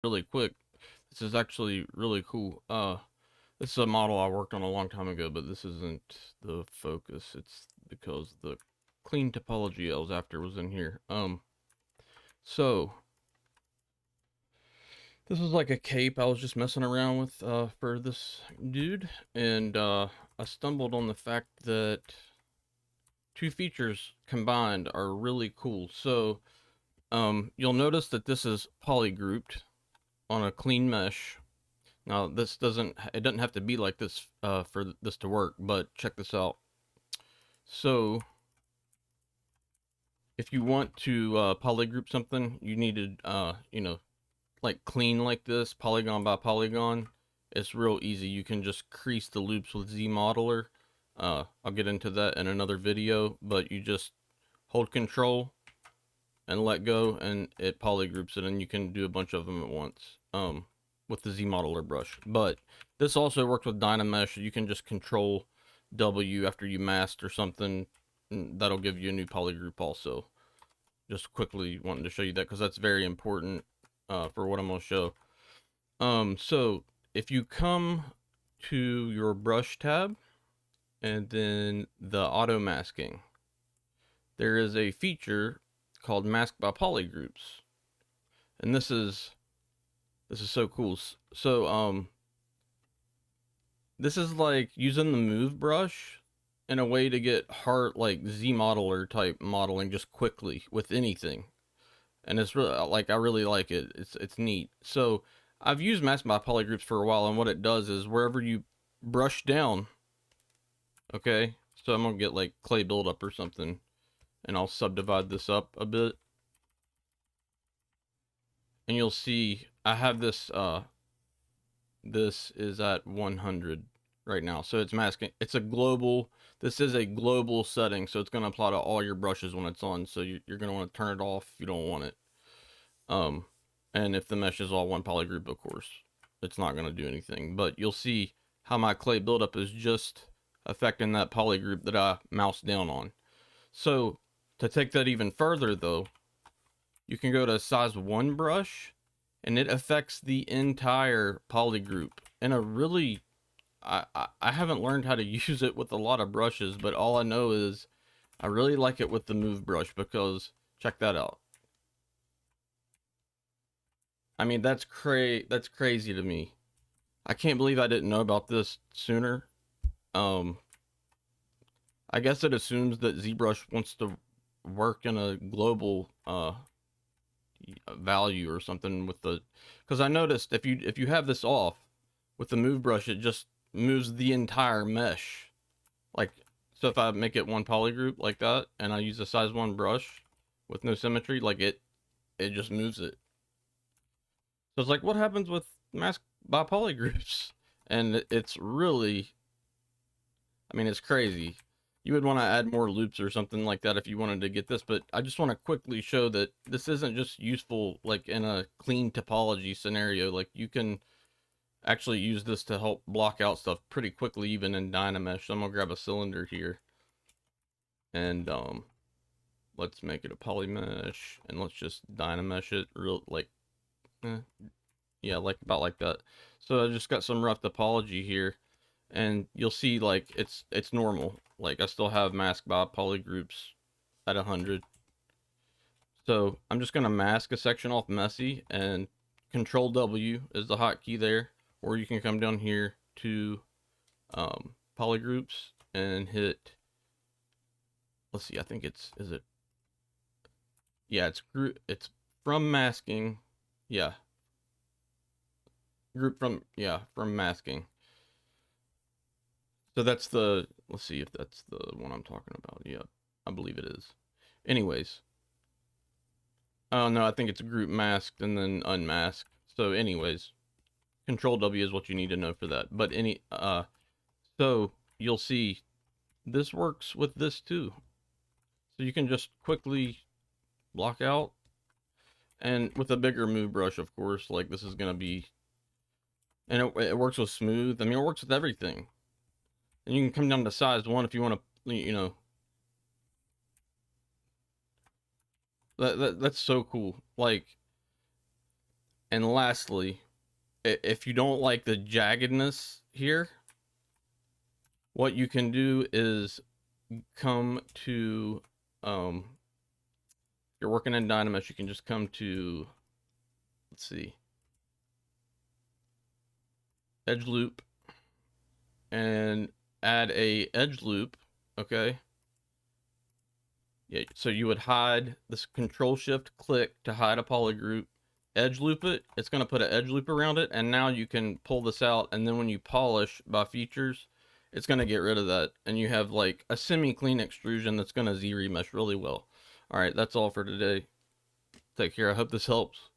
really quick. This is actually really cool. This is a model I worked on a long time ago, but this isn't the focus. It's because the clean topology I was after was in here. So this is like a cape I was just messing around with for this dude, and I stumbled on the fact that two features combined are really cool. So you'll notice that this is polygrouped on a clean mesh. Now this doesn't have to be like this for this to work, but check this out. So if you want to polygroup something, you need to like clean like this, polygon by polygon. It's real easy. You can just crease the loops with Z modeler. I'll get into that in another video, but you just hold control and let go, and it polygroups it, and you can do a bunch of them at once with the Z modeler brush. But this also works with dynamesh. You can just control W after you masked or something, and that'll give you a new polygroup also. Just quickly wanting to show you that because that's very important for what I'm going to show. So if you come to your brush tab and then the auto masking, there is a feature called mask by polygroups, and this is so cool. So this is like using the move brush in a way to get hard like Z modeler type modeling just quickly with anything, and it's really like I really like it. It's neat. So I've used mask by polygroups for a while, and what it does is wherever you brush down, okay. So I'm gonna get like clay buildup or something, and I'll subdivide this up a bit, and you'll see I have this this is at 100 right now, so it's masking. It's a global, this is a global setting, so it's going to apply to all your brushes when it's on, so you're going to want to turn it off if you don't want it. And if the mesh is all one polygroup, of course it's not going to do anything, but you'll see how my clay buildup is just affecting that polygroup that I mouse down on. So to take that even further though, you can go to size 1 brush, and it affects the entire polygroup in a really I haven't learned how to use it with a lot of brushes, but all I know is I really like it with the move brush because check that out. I mean, that's crazy to me. I can't believe I didn't know about this sooner. Um I guess it assumes that ZBrush wants to work in a global value or something with the, because I noticed if you have this off with the move brush, it just moves the entire mesh. Like, so if I make it one polygroup like that and I use a size 1 brush with no symmetry, like it just moves it. So it's like, what happens with mask by polygroups? And it's really, I mean, it's crazy. You would want to add more loops or something like that if you wanted to get this, but I just want to quickly show that this isn't just useful like in a clean topology scenario. Like, you can actually use this to help block out stuff pretty quickly, even in dynamesh. So I'm gonna grab a cylinder here, and let's make it a polymesh, and let's just dynamesh it real like eh, yeah, like about like that. So I just got some rough topology here, and you'll see like it's normal. Like, I still have mask by polygroups at 100. So I'm just gonna mask a section off messy, and Control W is the hotkey there, or you can come down here to polygroups and hit, let's see, I think is it, yeah, it's from masking, yeah, group from, yeah, from masking. So that's the, let's see if that's the one I'm talking about. Yeah, I believe it is. Anyways, oh no, I think it's group masked and then unmasked. So anyways, Control W is what you need to know for that. But so you'll see this works with this too. So you can just quickly block out, and with a bigger move brush, of course, like this is gonna be, and it works with smooth. I mean, it works with everything. And you can come down to size 1 if you want to, that's so cool. Like, And lastly, if you don't like the jaggedness here, what you can do is come to, if you're working in Dynamesh, you can just come to, let's see, edge loop, and add a edge loop. Okay. Yeah, so you would hide this, control shift click to hide a polygroup, edge loop it. It's going to put an edge loop around it, and now you can pull this out, and then when you polish by features, it's going to get rid of that, and you have like a semi-clean extrusion that's going to Z remesh really well. All right, that's all for today. Take care. I hope this helps.